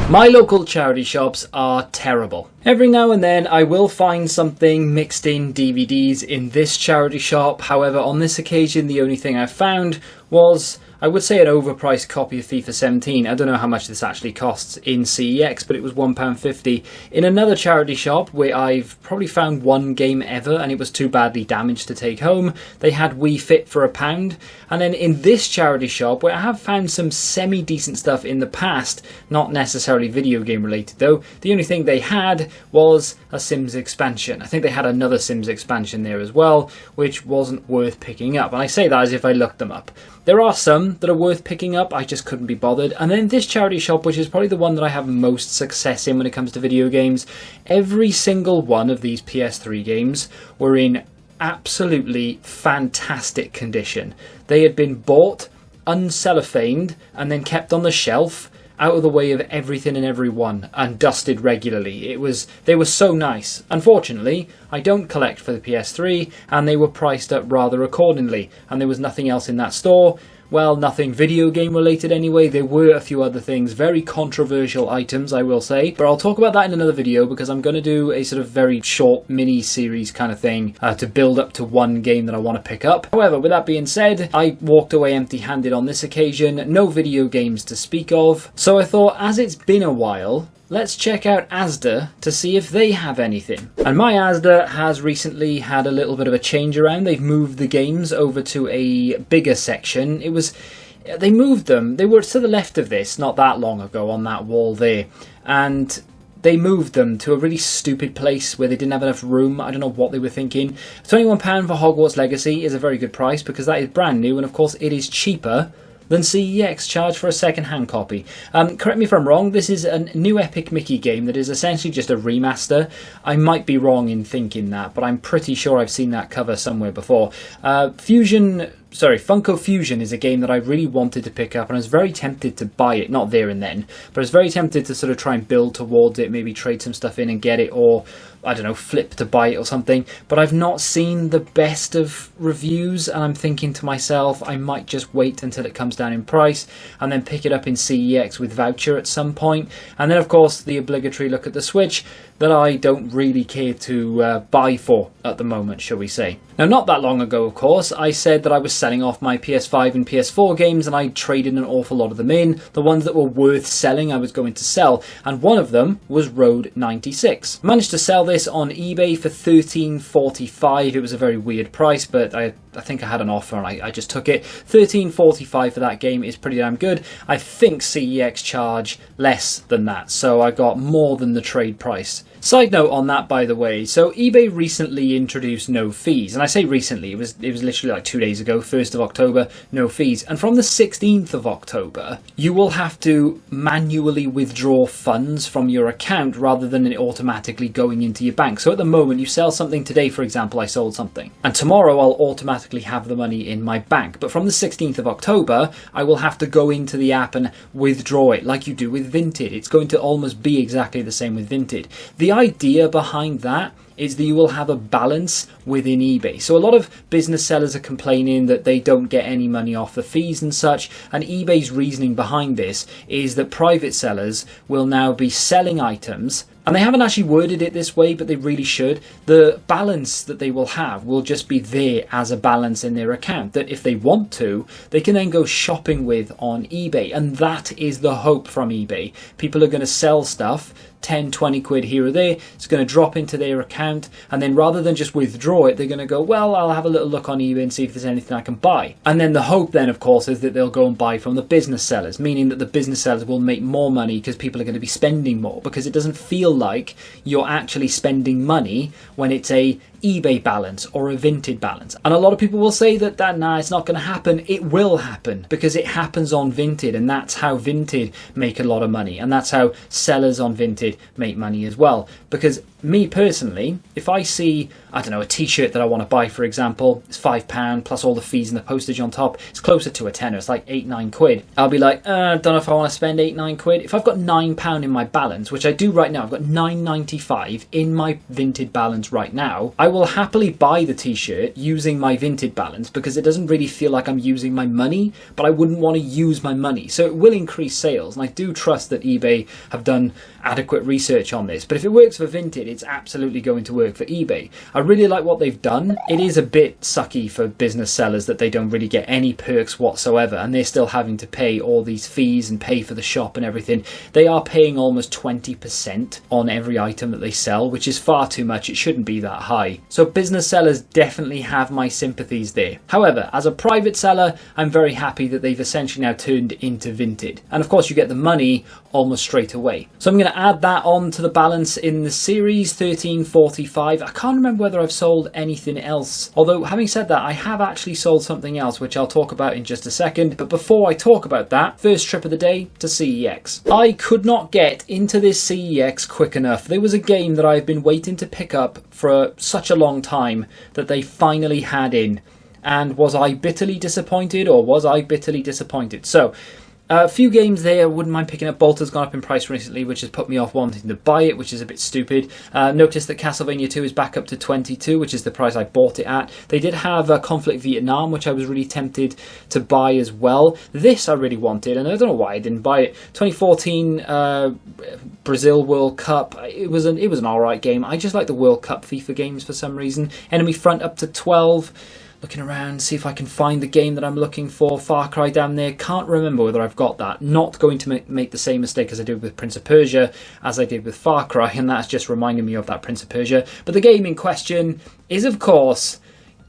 My local charity shops are terrible. Every now and then I will find something mixed in DVDs in this charity shop. However, on this occasion the only thing I found was, I would say, an overpriced copy of FIFA 17. I don't know how much this actually costs in CEX, but it was £1.50. In another charity shop where I've probably found one game ever and it was too badly damaged to take home, they had Wii Fit for £1. And then in this charity shop, where I have found some semi-decent stuff in the past, not necessarily video game related though, the only thing they had was a Sims expansion. I think they had another Sims expansion there as well, which wasn't worth picking up. And I say that as if I looked them up. There are some that are worth picking up, I just couldn't be bothered. And then this charity shop, which is probably the one that I have most success in when it comes to video games, every single one of these PS3 games were in absolutely fantastic condition. They had been bought, uncellophaned, and then kept on the shelf, out of the way of everything and everyone, and dusted regularly. They were so nice. Unfortunately, I don't collect for the PS3, and they were priced up rather accordingly, and there was nothing else in that store. Well, nothing video game related anyway. There were a few other things, very controversial items, I will say, but I'll talk about that in another video because I'm going to do a sort of very short mini series kind of thing to build up to one game that I want to pick up. However, with that being said, I walked away empty-handed on this occasion, no video games to speak of, so I thought, as it's been a while, let's check out Asda to see if they have anything. And my Asda has recently had a little bit of a change around. They've moved the games over to a bigger section. They moved them. They were to the left of this not that long ago on that wall there. And they moved them to a really stupid place where they didn't have enough room. I don't know what they were thinking. £21 for Hogwarts Legacy is a very good price because that is brand new, and of course it is cheaper than CEX charge for a second-hand copy. Correct me if I'm wrong, this is a new Epic Mickey game that is essentially just a remaster. I might be wrong in thinking that, but I'm pretty sure I've seen that cover somewhere before. Funko Fusion is a game that I really wanted to pick up, and I was very tempted to buy it, not there and then, but I was very tempted to sort of try and build towards it, maybe trade some stuff in and get it, or, I don't know, flip to buy it or something, but I've not seen the best of reviews, and I'm thinking to myself, I might just wait until it comes down in price, and then pick it up in CEX with voucher at some point, and then of course the obligatory look at the Switch that I don't really care to buy for at the moment, shall we say. Now, not that long ago, of course, I said that I was selling off my PS5 and PS4 games, and I traded an awful lot of them in. The ones that were worth selling, I was going to sell, and one of them was Road 96. Managed to sell this on eBay for $13.45. It was a very weird price, but I think I had an offer and I just took it. $13.45 for that game is pretty damn good. I think CEX charge less than that, so I got more than the trade price. Side note on that, by the way, so eBay recently introduced no fees, and I say recently, it was literally like 2 days ago, 1st of October, no fees, and from the 16th of October, you will have to manually withdraw funds from your account rather than it automatically going into your bank. So at the moment, you sell something today, for example, I sold something, and tomorrow I'll automatically have the money in my bank, but from the 16th of October, I will have to go into the app and withdraw it like you do with Vinted. It's going to almost be exactly the same with Vinted. The idea behind that is that you will have a balance within eBay. So a lot of business sellers are complaining that they don't get any money off the fees and such, and eBay's reasoning behind this is that private sellers will now be selling items, and they haven't actually worded it this way, but they really should. The balance that they will have will just be there as a balance in their account, that if they want to, they can then go shopping with on eBay, and that is the hope from eBay. People are going to sell stuff, 10, 20 quid here or there, it's going to drop into their account, and then rather than just withdraw it, they're going to go, well, I'll have a little look on eBay and see if there's anything I can buy. And then the hope then, of course, is that they'll go and buy from the business sellers, meaning that the business sellers will make more money because people are going to be spending more, because it doesn't feel like you're actually spending money when it's a eBay balance or a Vinted balance. And a lot of people will say that nah, it's not going to happen. It will happen because it happens on Vinted, and that's how Vinted make a lot of money, and that's how sellers on Vinted make money as well. Because me personally, if I see, I don't know, a t-shirt that I want to buy, for example, it's £5 plus all the fees and the postage on top, it's closer to a tenner, it's like 8-9 quid. I'll be like, don't know if I want to spend 8-9 quid. If I've got £9 in my balance, which I do right now, I've got £9.95 in my Vinted balance right now, I will will happily buy the t-shirt using my Vinted balance because it doesn't really feel like I'm using my money, but I wouldn't want to use my money. So it will increase sales, and I do trust that eBay have done adequate research on this. But if it works for Vinted, it's absolutely going to work for eBay. I really like what they've done. It is a bit sucky for business sellers that they don't really get any perks whatsoever, and they're still having to pay all these fees and pay for the shop and everything. They are paying almost 20% on every item that they sell, which is far too much. It shouldn't be that high. So business sellers definitely have my sympathies there. However, as a private seller, I'm very happy that they've essentially now turned into Vinted. And of course, you get the money almost straight away. So I'm going to add that on to the balance in the series 1345. I can't remember whether I've sold anything else. Although, having said that, I have actually sold something else, which I'll talk about in just a second. But before I talk about that, first trip of the day to CEX. I could not get into this CEX quick enough. There was a game that I've been waiting to pick up for such a long time that they finally had in. And was I bitterly disappointed, or was I bitterly disappointed? So, a few games there I wouldn't mind picking up. Bolter's gone up in price recently, which has put me off wanting to buy it, which is a bit stupid. Notice that Castlevania 2 is back up to 22, which is the price I bought it at. They did have Conflict Vietnam, which I was really tempted to buy as well. This I really wanted, and I don't know why I didn't buy it. 2014 Brazil World Cup. It was an alright game. I just like the World Cup FIFA games for some reason. Enemy Front up to 12. Looking around, see if I can find the game that I'm looking for. Far Cry down there. Can't remember whether I've got that. Not going to make the same mistake as I did with Prince of Persia as I did with Far Cry, and that's just reminding me of that Prince of Persia. But the game in question is, of course,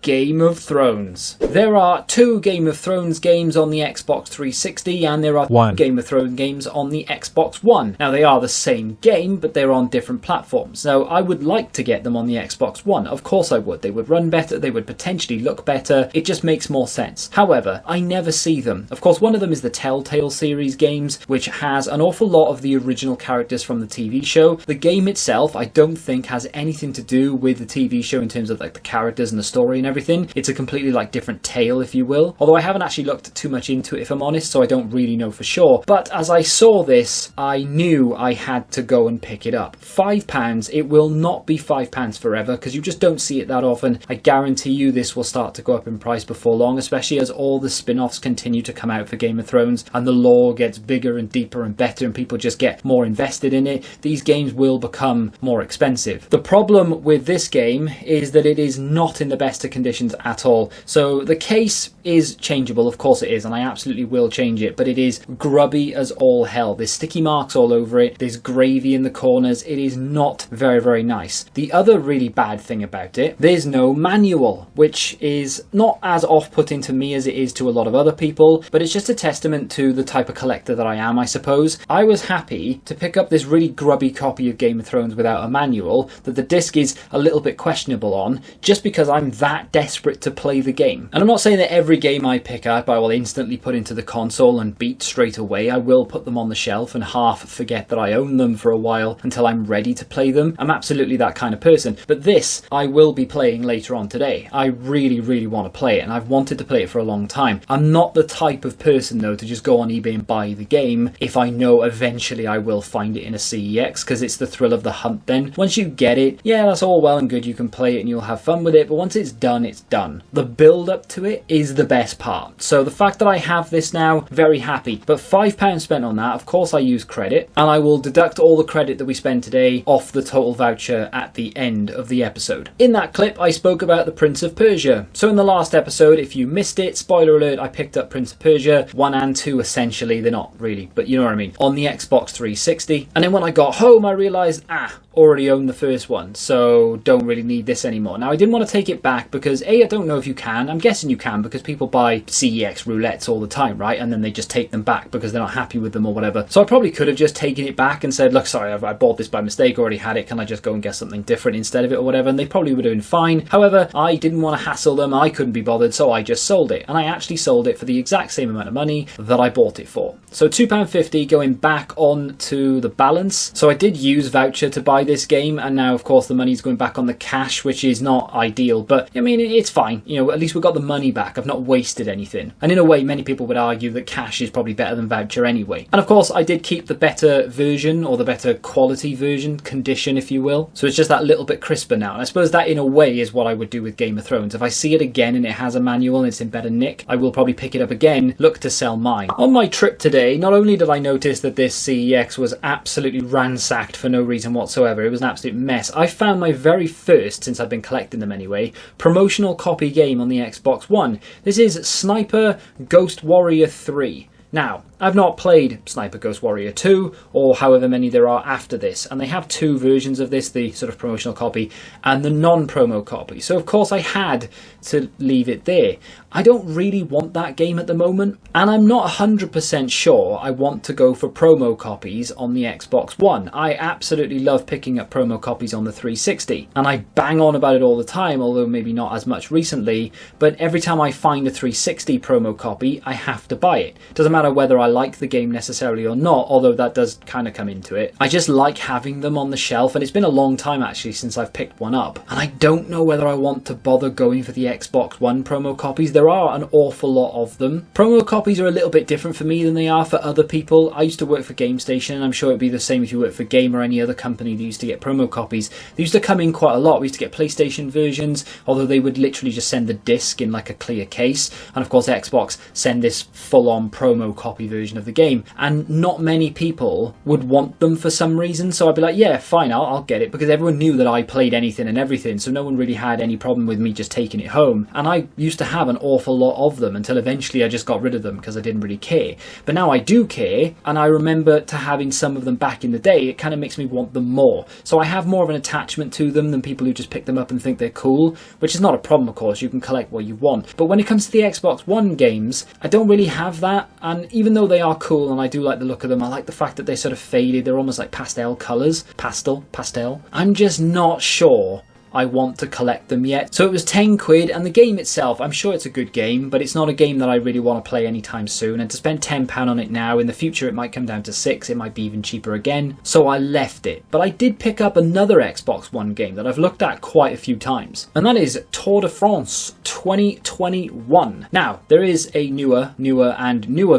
Game of Thrones. There are 2 Game of Thrones games on the Xbox 360, and there are 1 Game of Thrones games on the Xbox One. Now, they are the same game, but they're on different platforms. Now, I would like to get them on the Xbox One. Of course I would. They would run better, they would potentially look better. It just makes more sense. However, I never see them. Of course, one of them is the Telltale series games, which has an awful lot of the original characters from the TV show. The game itself, I don't think, has anything to do with the TV show in terms of like the characters and the story and everything. It's a completely different tale, if you will. Although I haven't actually looked too much into it, if I'm honest, so I don't really know for sure. But as I saw this, I knew I had to go and pick it up. £5. It will not be £5 forever, because you just don't see it that often. I guarantee you this will start to go up in price before long, especially as all the spin-offs continue to come out for Game of Thrones and the lore gets bigger and deeper and better and people just get more invested in it. These games will become more expensive. The problem with this game is that it is not in the best of conditions at all. So the case is changeable, of course it is, and I absolutely will change it, but it is grubby as all hell. There's sticky marks all over it, there's gravy in the corners. It is not very, very nice. The other really bad thing about it, there's no manual, which is not as off-putting to me as it is to a lot of other people, but it's just a testament to the type of collector that I am, I suppose. I was happy to pick up this really grubby copy of Game of Thrones without a manual that the disc is a little bit questionable on, just because I'm that desperate to play the game. And I'm not saying that every game I pick up I will instantly put into the console and beat straight away. I will put them on the shelf and half forget that I own them for a while until I'm ready to play them. I'm absolutely that kind of person. But this I will be playing later on today. I really, really want to play it, and I've wanted to play it for a long time. I'm not the type of person though to just go on eBay and buy the game if I know eventually I will find it in a CEX, because it's the thrill of the hunt then. Once you get it, yeah, that's all well and good, you can play it and you'll have fun with it, but once it's done, it's done. The build up to it is the best part. So the fact that I have this now, very happy. But £5 spent on that, of course I use credit, and I will deduct all the credit that we spend today off the total voucher at the end of the episode. In that clip, I spoke about the Prince of Persia. So in the last episode, if you missed it, spoiler alert, I picked up Prince of Persia 1 and 2 essentially. They're not really, but you know what I mean. On the Xbox 360. And then when I got home, I realised, already own the first one, so don't really need this anymore. Now, I didn't want to take it back because A, I don't know if you can. I'm guessing you can because people buy CEX roulettes all the time, right? And then they just take them back because they're not happy with them or whatever. So I probably could have just taken it back and said, look, sorry, I bought this by mistake, already had it. Can I just go and get something different instead of it or whatever? And they probably would have been fine. However, I didn't want to hassle them. I couldn't be bothered, so I just sold it. And I actually sold it for the exact same amount of money that I bought it for. So £2.50 going back onto the balance. So I did use voucher to buy this game, and now of course the money's going back on the cash, which is not ideal, but I mean mean, it's fine. You know, at least we got the money back. I've not wasted anything. And in a way, many people would argue that cash is probably better than voucher anyway. And of course, I did keep the better version, or the better quality version, condition if you will. So it's just that little bit crisper now. And I suppose that in a way is what I would do with Game of Thrones. If I see it again and it has a manual and it's in better nick, I will probably pick it up again, look to sell mine. On my trip today, not only did I notice that this CEX was absolutely ransacked for no reason whatsoever, it was an absolute mess, I found my very first, since I've been collecting them anyway, promotional copy game on the Xbox One. This is Sniper Ghost Warrior 3. Now, I've not played Sniper Ghost Warrior 2, or however many there are after this, and they have two versions of this, the sort of promotional copy and the non-promo copy. So of course I had to leave it there. I don't really want that game at the moment, and I'm not 100% sure I want to go for promo copies on the Xbox One. I absolutely love picking up promo copies on the 360, and I bang on about it all the time, although maybe not as much recently, but every time I find a 360 promo copy, I have to buy it. Doesn't matter whether I like the game necessarily or not, although that does kind of come into it. I just like having them on the shelf, and it's been a long time actually since I've picked one up, and I don't know whether I want to bother going for the Xbox One promo copies. There are an awful lot of them. Promo copies are a little bit different for me than they are for other people. I used to work for GameStation, and I'm sure it'd be the same if you work for Game or any other company that used to get promo copies. They used to come in quite a lot. We used to get PlayStation versions, although they would literally just send the disc in like a clear case, and of course Xbox send this full-on promo copy version of the game, and not many people would want them for some reason. So I'd be like, yeah, fine, I'll get it, because everyone knew that I played anything and everything, so no one really had any problem with me just taking it home. And I used to have an awful lot of them until eventually I just got rid of them because I didn't really care. But now I do care, and I remember to having some of them back in the day. It kind of makes me want them more. So I have more of an attachment to them than people who just pick them up and think they're cool, which is not a problem, of course. You can collect what you want. But when it comes to the Xbox One games, I don't really have that. And even though they are cool and I do like the look of them, I like the fact that they're sort of faded. They're almost like pastel colours. Pastel. I'm just not sure I want to collect them yet. So it was 10 quid, and the game itself, I'm sure it's a good game, but it's not a game that I really want to play anytime soon, and to spend £10 on it now, in the future it might come down to 6, it might be even cheaper again, so I left it. But I did pick up another Xbox One game that I've looked at quite a few times, and that is Tour de France 2021. Now, there is a newer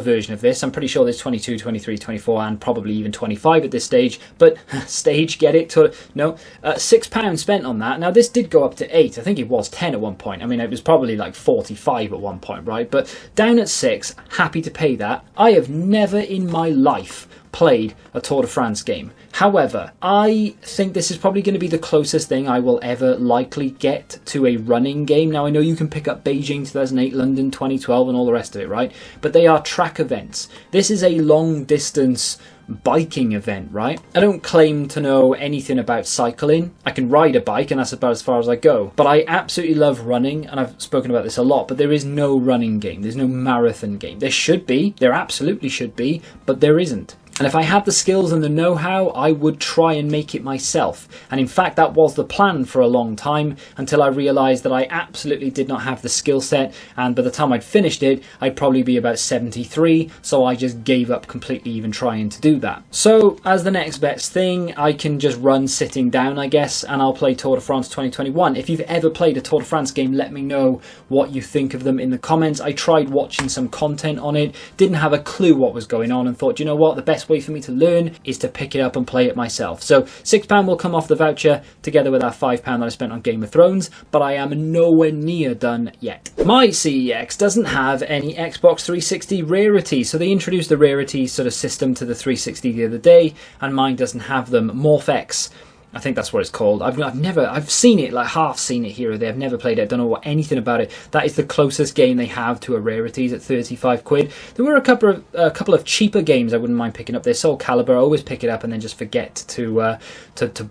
version of this. I'm pretty sure there's 22, 23, 24, and probably even 25 at this stage, but stage, get it? £6 spent on that. Now, this did go up to 8. I think it was 10 at one point. I mean, it was probably like 45 at one point, right? But down at 6, happy to pay that. I have never in my life played a Tour de France game. However, I think this is probably going to be the closest thing I will ever likely get to a running game. Now, I know you can pick up Beijing 2008, London 2012, and all the rest of it, right? But they are track events. This is a long distance biking event, right? I don't claim to know anything about cycling. I can ride a bike, and that's about as far as I go. But I absolutely love running, and I've spoken about this a lot, but there is no running game. There's no marathon game. There should be. There absolutely should be, but there isn't. And if I had the skills and the know-how, I would try and make it myself. And in fact, that was the plan for a long time, until I realised that I absolutely did not have the skill set, and by the time I'd finished it, I'd probably be about 73, so I just gave up completely even trying to do that. So, as the next best thing, I can just run sitting down, I guess, and I'll play Tour de France 2021. If you've ever played a Tour de France game, let me know what you think of them in the comments. I tried watching some content on it, didn't have a clue what was going on, and thought, you know what, the best way for me to learn is to pick it up and play it myself. So £6 will come off the voucher together with that £5 that I spent on Game of Thrones, but I am nowhere near done yet. My CEX doesn't have any Xbox 360 rarities, so they introduced the rarity sort of system to the 360 the other day, and mine doesn't have them. MorphX, I think that's what it's called. I've seen it, like half seen it here or there. I've never played it. I don't know anything about it. That is the closest game they have to a rarities at 35 quid. There were a couple of cheaper games I wouldn't mind picking up. There's Soul Calibur. I always pick it up and then just forget to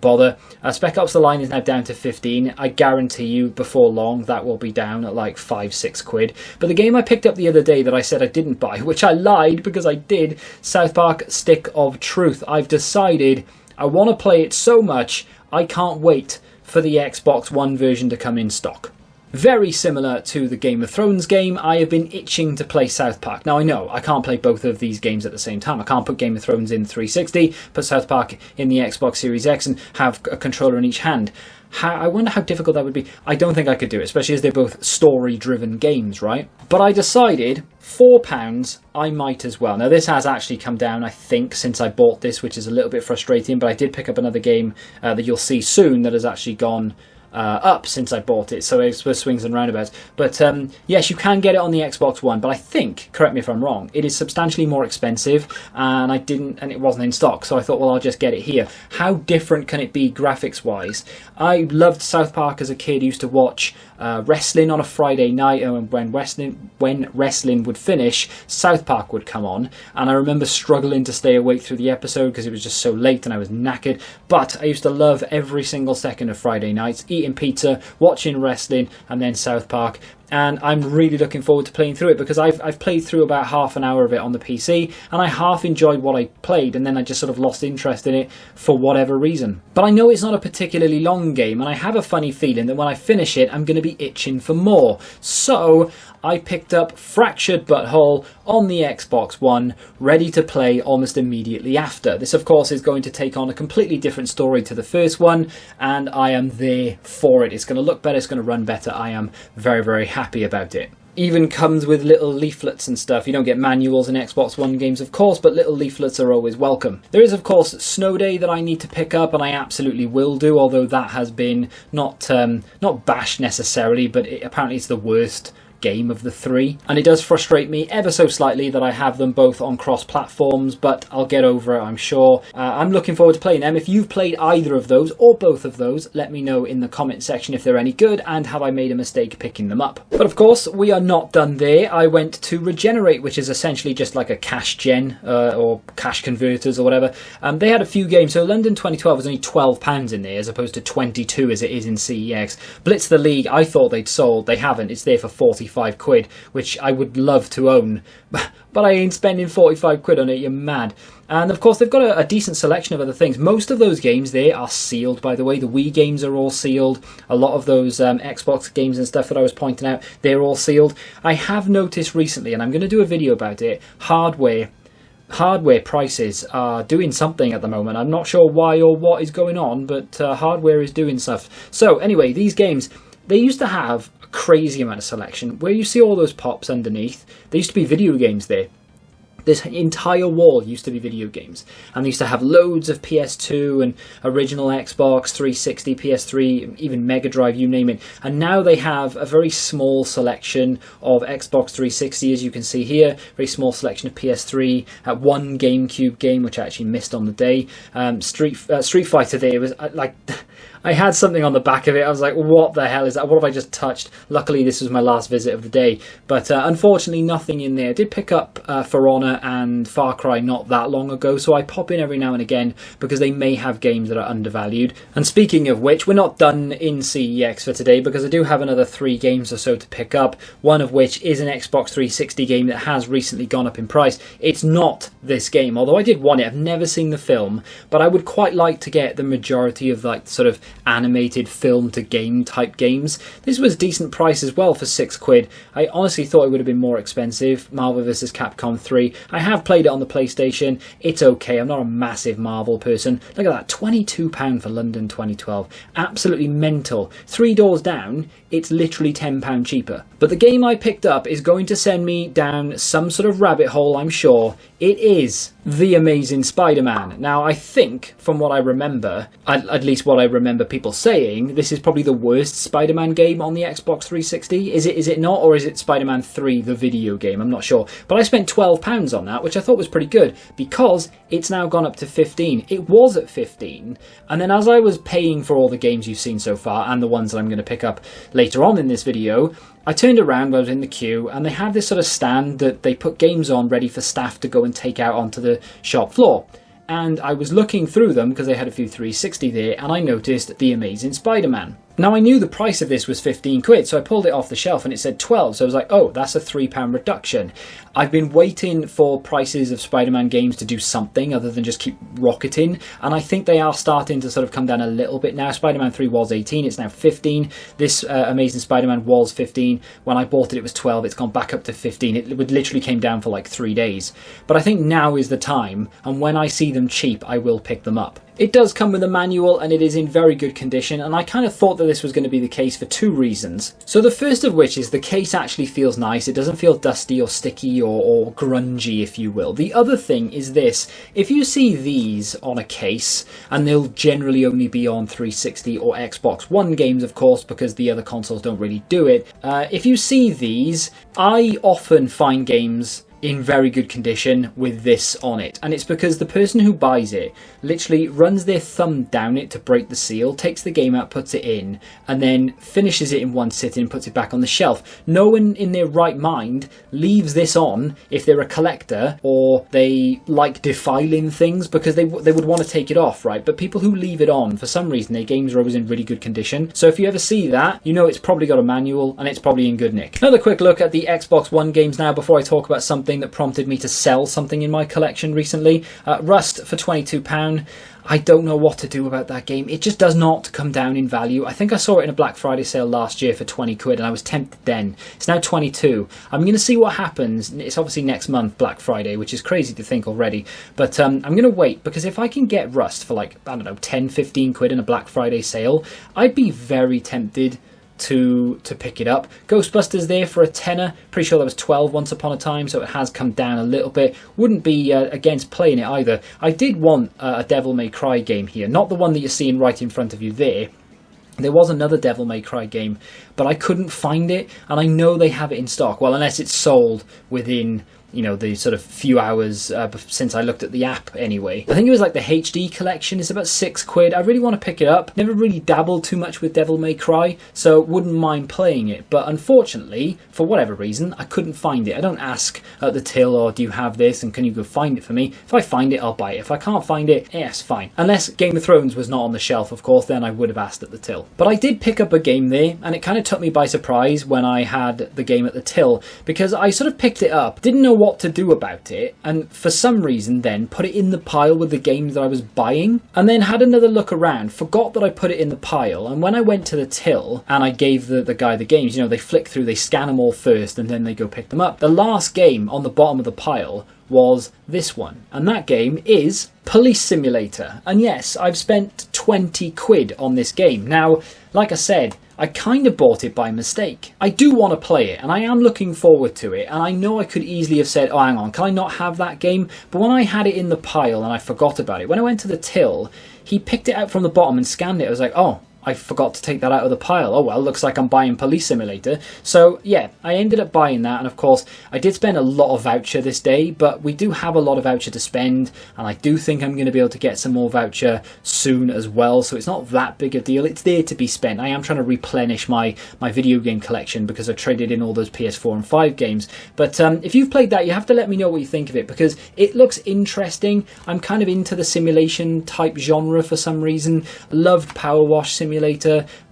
bother. Spec Ops: The Line is now down to 15. I guarantee you before long that will be down at like 5-6 quid. But the game I picked up the other day that I said I didn't buy, which I lied because I did, South Park Stick of Truth. I've decided I want to play it so much, I can't wait for the Xbox One version to come in stock. Very similar to the Game of Thrones game, I have been itching to play South Park. Now I know I can't play both of these games at the same time. I can't put Game of Thrones in 360, put South Park in the Xbox Series X and have a controller in each hand. I wonder how difficult that would be. I don't think I could do it, especially as they're both story-driven games, right? But I decided £4, I might as well. Now, this has actually come down, I think, since I bought this, which is a little bit frustrating, but I did pick up another game that you'll see soon that has actually gone up since I bought it, so it's with swings and roundabouts. But yes, you can get it on the Xbox One, but I think, correct me if I'm wrong, it is substantially more expensive, and it wasn't in stock, so I thought, well, I'll just get it here. How different can it be graphics wise? I loved South Park as a kid. Used to watch wrestling on a Friday night, and when wrestling would finish, South Park would come on, and I remember struggling to stay awake through the episode because it was just so late and I was knackered. But I used to love every single second of Friday nights, eating pizza, watching wrestling, and then South Park. And I'm really looking forward to playing through it, because I've played through about half an hour of it on the PC, and I half enjoyed what I played, and then I just sort of lost interest in it for whatever reason. But I know it's not a particularly long game, and I have a funny feeling that when I finish it, I'm going to be itching for more. So I picked up Fractured But Whole on the Xbox One, ready to play almost immediately after. This, of course, is going to take on a completely different story to the first one, and I am there for it. It's going to look better, it's going to run better. I am very, very happy about it. Even comes with little leaflets and stuff. You don't get manuals in Xbox One games, of course, but little leaflets are always welcome. There is, of course, Snow Day that I need to pick up, and I absolutely will do, although that has been not bashed necessarily, but apparently it's the worst game of the three, and it does frustrate me ever so slightly that I have them both on cross platforms, but I'll get over it, I'm sure. I'm looking forward to playing them. If you've played either of those or both of those, let me know in the comment section if they're any good, and have I made a mistake picking them up. But of course, we are not done there. I went to Regenerate, which is essentially just like a cash gen or cash converters or whatever. They had a few games. So London 2012 was only £12 in there, as opposed to 22 as it is in CEX. Blitz the League, I thought they'd sold. They haven't. It's there for 45 quid, which I would love to own, but I ain't spending 45 quid on it. You're mad. And of course, they've got a decent selection of other things. Most of those games there are sealed, by the way. The Wii games are all sealed. A lot of those Xbox games and stuff that I was pointing out, they're all sealed. I have noticed recently, and I'm going to do a video about it, hardware prices are doing something at the moment. I'm not sure why or what is going on, but hardware is doing stuff. So anyway, these games, they used to have a crazy amount of selection. Where you see all those pops underneath, there used to be video games there. This entire wall used to be video games, and they used to have loads of PS2 and original Xbox 360, PS3, even Mega Drive, you name it. And now they have a very small selection of Xbox 360, as you can see here. Very small selection of PS3. One GameCube game, which I actually missed on the day. Street Fighter there was like. I had something on the back of it. I was like, what the hell is that? What have I just touched? Luckily, this was my last visit of the day. But unfortunately, nothing in there. I did pick up For Honor and Far Cry not that long ago, so I pop in every now and again because they may have games that are undervalued. And speaking of which, we're not done in CEX for today, because I do have another 3 games or so to pick up, one of which is an Xbox 360 game that has recently gone up in price. It's not this game, although I did want it. I've never seen the film, but I would quite like to get the majority of like sort of animated film to game type games. This was a decent price as well for 6 quid. I honestly thought it would have been more expensive. Marvel vs. Capcom 3. I have played it on the PlayStation. It's okay. I'm not a massive Marvel person. Look at that, £22 for London 2012. Absolutely mental. 3 doors down, it's literally £10 cheaper. But the game I picked up is going to send me down some sort of rabbit hole, I'm sure. It is The Amazing Spider-Man. Now, I think, from what I remember, at least what I remember people saying, this is probably the worst Spider-Man game on the Xbox 360. Is it not, or is it Spider-Man 3, the video game? I'm not sure. But I spent £12 on that, which I thought was pretty good, because it's now gone up to 15. It was at 15, and then as I was paying for all the games you've seen so far, and the ones that I'm going to pick up later on in this video, I turned around when I was in the queue, and they have this sort of stand that they put games on ready for staff to go and take out onto the shop floor. And I was looking through them because they had a few 360 there, and I noticed The Amazing Spider-Man. Now, I knew the price of this was 15 quid, so I pulled it off the shelf and it said 12, so I was like, oh, that's a £3 reduction. I've been waiting for prices of Spider-Man games to do something other than just keep rocketing, and I think they are starting to sort of come down a little bit now. Spider-Man 3 was 18, it's now 15. This Amazing Spider-Man was 15. When I bought it, it was 12. It's gone back up to 15. It literally came down for like 3 days. But I think now is the time, and when I see them cheap, I will pick them up. It does come with a manual and it is in very good condition, and I kind of thought that this was going to be the case for two reasons. So the first of which is the case actually feels nice. It doesn't feel dusty or sticky or grungy, if you will. The other thing is this: if you see these on a case, and they'll generally only be on 360 or Xbox One games, of course, because the other consoles don't really do it. If you see these, I often find games in very good condition with this on it, and it's because the person who buys it literally runs their thumb down it to break the seal, takes the game out, puts it in, and then finishes it in one sitting and puts it back on the shelf. No one in their right mind leaves this on if they're a collector or they like defiling things, because they would want to take it off, right? But people who leave it on, for some reason, their games are always in really good condition. So if you ever see that, you know it's probably got a manual and it's probably in good nick. Another quick look at the Xbox One games now before I talk about something that prompted me to sell something in my collection recently. Rust for £22. I don't know what to do about that game. It just does not come down in value. I think I saw it in a Black Friday sale last year for 20 quid and I was tempted then. It's now 22. I'm going to see what happens. It's obviously next month, Black Friday, which is crazy to think already. But I'm going to wait, because if I can get Rust for like, I don't know, 10, 15 quid in a Black Friday sale, I'd be very tempted to pick it up. Ghostbusters there for a tenner. Pretty sure that was 12 once upon a time, so it has come down a little bit. Wouldn't be against playing it either. I did want a Devil May Cry game here, not the one that you're seeing right in front of you there. There was another Devil May Cry game, but I couldn't find it, and I know they have it in stock. Well, unless it's sold within, you know, the sort of few hours since I looked at the app anyway. I think it was like the HD collection. It's about 6 quid. I really want to pick it up. Never really dabbled too much with Devil May Cry, so wouldn't mind playing it. But unfortunately, for whatever reason, I couldn't find it. I don't ask at the till, or do you have this and can you go find it for me? If I find it, I'll buy it. If I can't find it, yes, fine. Unless Game of Thrones was not on the shelf, of course, then I would have asked at the till. But I did pick up a game there, and it kind of took me by surprise when I had the game at the till, because I sort of picked it up, didn't know what to do about it, and for some reason then put it in the pile with the games that I was buying, and then had another look around, forgot that I put it in the pile, and when I went to the till and I gave the guy the games, you know, they flick through, they scan them all first and then they go pick them up. The last game on the bottom of the pile was this one, and that game is Police Simulator. And yes, I've spent 20 quid on this game. Now, like I said, I kind of bought it by mistake. I do want to play it, and I am looking forward to it, and I know I could easily have said, oh, hang on, can I not have that game? But when I had it in the pile and I forgot about it, when I went to the till, he picked it out from the bottom and scanned it. I was like, oh, I forgot to take that out of the pile. Oh well, looks like I'm buying Police Simulator. So yeah, I ended up buying that, and of course I did spend a lot of voucher this day, but we do have a lot of voucher to spend, and I do think I'm going to be able to get some more voucher soon as well, so it's not that big a deal. It's there to be spent. I am trying to replenish my video game collection because I traded in all those PS4 and 5 games. But if you've played that, you have to let me know what you think of it, because it looks interesting. I'm kind of into the simulation type genre for some reason. Loved Power Wash Simulator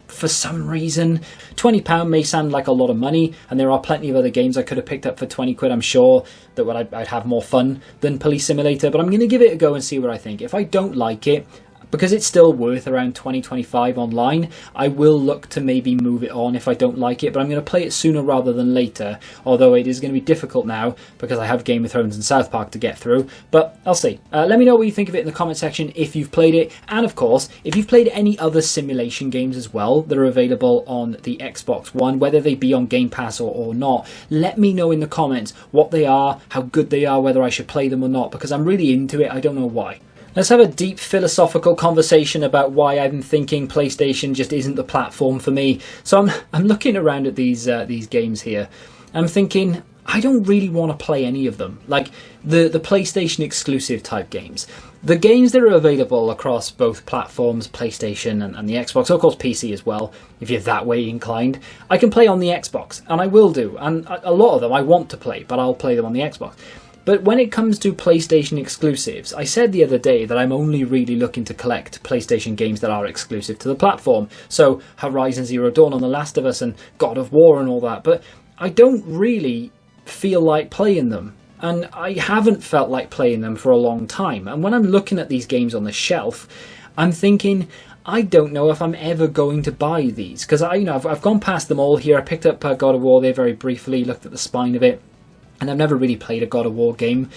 for some reason. £20 may sound like a lot of money, and there are plenty of other games I could have picked up for 20 quid, I'm sure, that I'd have more fun than Police Simulator, but I'm going to give it a go and see what I think. If I don't like it, because it's still worth around 20-25 online, I will look to maybe move it on if I don't like it, but I'm going to play it sooner rather than later, although it is going to be difficult now because I have Game of Thrones and South Park to get through, but I'll see. Let me know what you think of it in the comment section if you've played it, and of course, if you've played any other simulation games as well that are available on the Xbox One, whether they be on Game Pass or not, let me know in the comments what they are, how good they are, whether I should play them or not, because I'm really into it. I don't know why. Let's have a deep philosophical conversation about why I'm thinking PlayStation just isn't the platform for me. So I'm looking around at these games here. I'm thinking, I don't really want to play any of them. Like the PlayStation exclusive type games. The games that are available across both platforms, PlayStation and the Xbox, of course PC as well, if you're that way inclined, I can play on the Xbox, and I will do. And a lot of them I want to play, but I'll play them on the Xbox. But when it comes to PlayStation exclusives, I said the other day that I'm only really looking to collect PlayStation games that are exclusive to the platform. So Horizon Zero Dawn and The Last of Us and God of War and all that. But I don't really feel like playing them. And I haven't felt like playing them for a long time. And when I'm looking at these games on the shelf, I'm thinking, I don't know if I'm ever going to buy these. Because I've gone past them all here. I picked up God of War there very briefly, looked at the spine of it. And I've never really played a God of War game.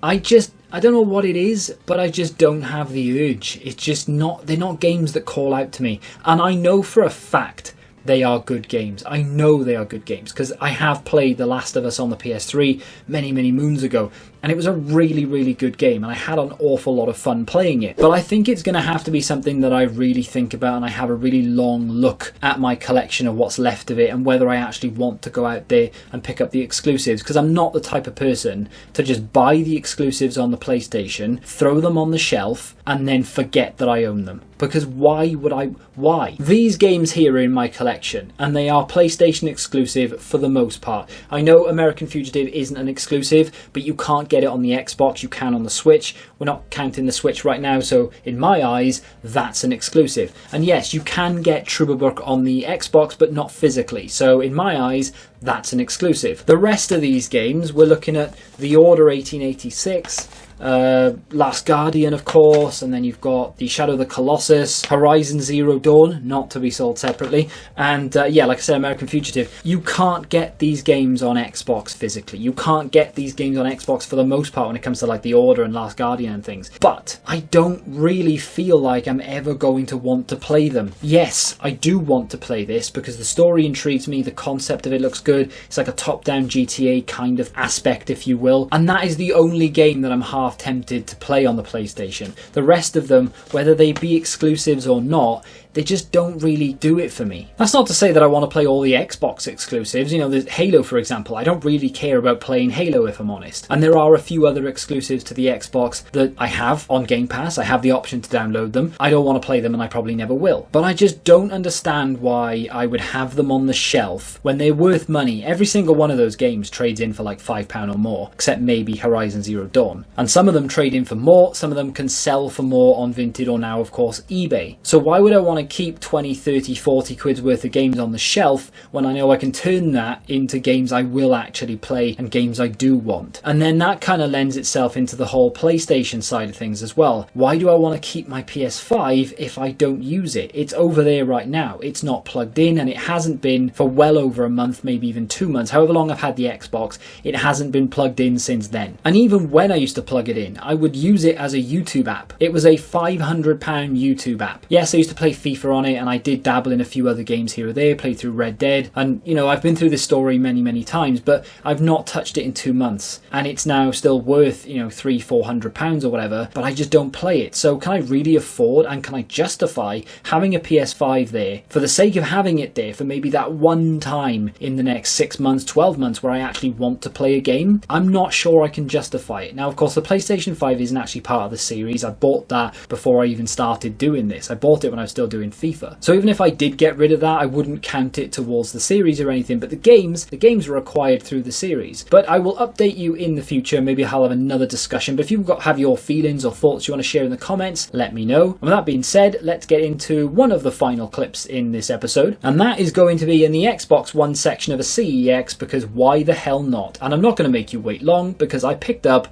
I don't know what it is, but I just don't have the urge. It's just not, they're not games that call out to me. And I know for a fact they are good games. I know they are good games because I have played The Last of Us on the PS3 many, many moons ago, and it was a really, really good game, and I had an awful lot of fun playing it. But I think it's going to have to be something that I really think about, and I have a really long look at my collection of what's left of it and whether I actually want to go out there and pick up the exclusives, because I'm not the type of person to just buy the exclusives on the PlayStation, throw them on the shelf, and then forget that I own them. Because why would I? Why? These games here are in my collection, and they are PlayStation exclusive for the most part. I know American Fugitive isn't an exclusive, but you can't get it on the Xbox, you can on the Switch. We're not counting the Switch right now, so in my eyes, that's an exclusive. And yes, you can get Trüberbücher on the Xbox, but not physically. So in my eyes, that's an exclusive. The rest of these games, we're looking at The Order 1886, Last Guardian, of course, and then you've got the Shadow of the Colossus, Horizon Zero Dawn, not to be sold separately, and yeah, like I said, American Fugitive. You can't get these games on Xbox physically. You can't get these games on Xbox for the most part when it comes to like The Order and Last Guardian and things. But I don't really feel like I'm ever going to want to play them. Yes, I do want to play this because the story intrigues me, the concept of it looks good. It's like a top-down GTA kind of aspect, if you will, and that is the only game that I'm half tempted to play on the PlayStation. The rest of them, whether they be exclusives or not, they just don't really do it for me. That's not to say that I want to play all the Xbox exclusives. You know, there's Halo, for example. I don't really care about playing Halo, if I'm honest. And there are a few other exclusives to the Xbox that I have on Game Pass. I have the option to download them. I don't want to play them, and I probably never will. But I just don't understand why I would have them on the shelf when they're worth money. Every single one of those games trades in for like £5 or more, except maybe Horizon Zero Dawn. And some of them trade in for more, some of them can sell for more on Vinted or now, of course, eBay. So why would I want to keep 20, 30, 40 quid's worth of games on the shelf when I know I can turn that into games I will actually play and games I do want? And then that kind of lends itself into the whole PlayStation side of things as well. Why do I want to keep my PS5 if I don't use it? It's over there right now. It's not plugged in, and it hasn't been for well over a month, maybe even 2 months. However long I've had the Xbox, it hasn't been plugged in since then. And even when I used to plug it in, I would use it as a YouTube app. It was a £500 YouTube app. Yes, I used to play FIFA on it, and I did dabble in a few other games here or there, played through Red Dead, and you know, I've been through this story many times, but I've not touched it in 2 months, and it's now still worth, you know, £300-400 or whatever, but I just don't play it. So can I really afford and can I justify having a PS5 there for the sake of having it there for maybe that one time in the next 6 months, 12 months where I actually want to play a game? I'm not sure I can justify it. Now, of course, the PlayStation 5 isn't actually part of the series. I bought that before I even started doing this. I bought it when I was still doing FIFA. So even if I did get rid of that, I wouldn't count it towards the series or anything, but the games are acquired through the series. But I will update you in the future. Maybe I'll have another discussion, but if you've have your feelings or thoughts you want to share in the comments, let me know. And with that being said, let's get into one of the final clips in this episode, and that is going to be in the Xbox One section of a CEX, because why the hell not? And I'm not going to make you wait long because I picked up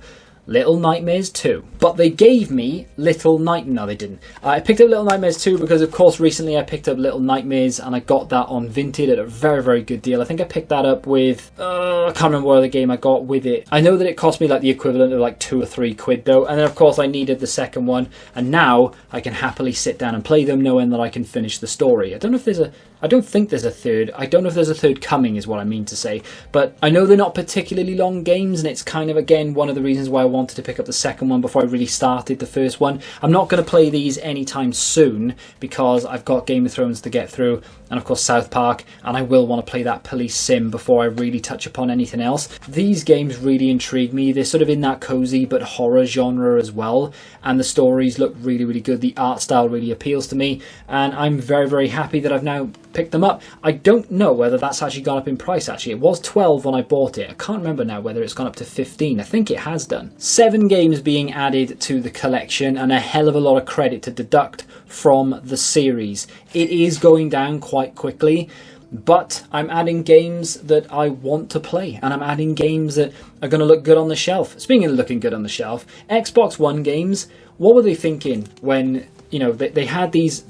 Little Nightmares 2. But they gave me Little Nightmares... No, they didn't. I picked up Little Nightmares 2 because, of course, recently I picked up Little Nightmares and I got that on Vinted at a very good deal. I think I picked that up with... I can't remember what other game I got with it. I know that it cost me like the equivalent of like 2 or 3 quid though. And then, of course, I needed the second one. And now I can happily sit down and play them knowing that I can finish the story. I don't know if there's a... I don't think there's a third. I don't know if there's a third coming is what I mean to say. But I know they're not particularly long games, and it's kind of, again, one of the reasons why I wanted to pick up the second one before I really started the first one. I'm not going to play these anytime soon because I've got Game of Thrones to get through, and of course South Park, and I will want to play that police sim before I really touch upon anything else. These games really intrigue me. They're sort of in that cozy but horror genre as well, and the stories look really good. The art style really appeals to me, and I'm very happy that I've now picked them up. I don't know whether that's actually gone up in price. Actually, it was 12 when I bought it. I can't remember now whether it's gone up to 15. I think it has done. 7 games being added to the collection, and a hell of a lot of credit to deduct from the series. It is going down quite quickly, but I'm adding games that I want to play, and I'm adding games that are going to look good on the shelf. Speaking of looking good on the shelf, Xbox One games, what were they thinking when, you know, they had these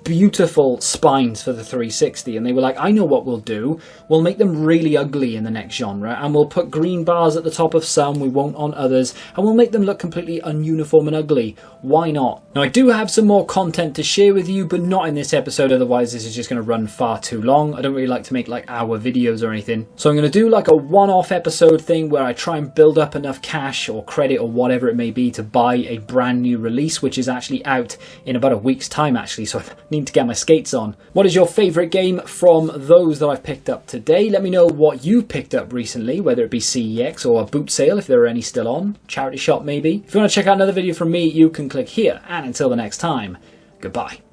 beautiful spines for the 360, and they were like, I know what we'll do. We'll make them really ugly in the next genre, and we'll put green bars at the top of some, we won't on others, and we'll make them look completely ununiform and ugly. Why not? Now, I do have some more content to share with you, but not in this episode, otherwise this is just going to run far too long. I don't really like to make like hour videos or anything. So I'm going to do like a one-off episode thing where I try and build up enough cash or credit or whatever it may be to buy a brand new release, which is actually out in about a week's time actually, so I need to get my skates on. What is your favourite game from those that I've picked up today? Let me know what you've picked up recently, whether it be CEX or a boot sale if there are any still on, charity shop maybe. If you want to check out another video from me, you can click here, and until the next time, goodbye.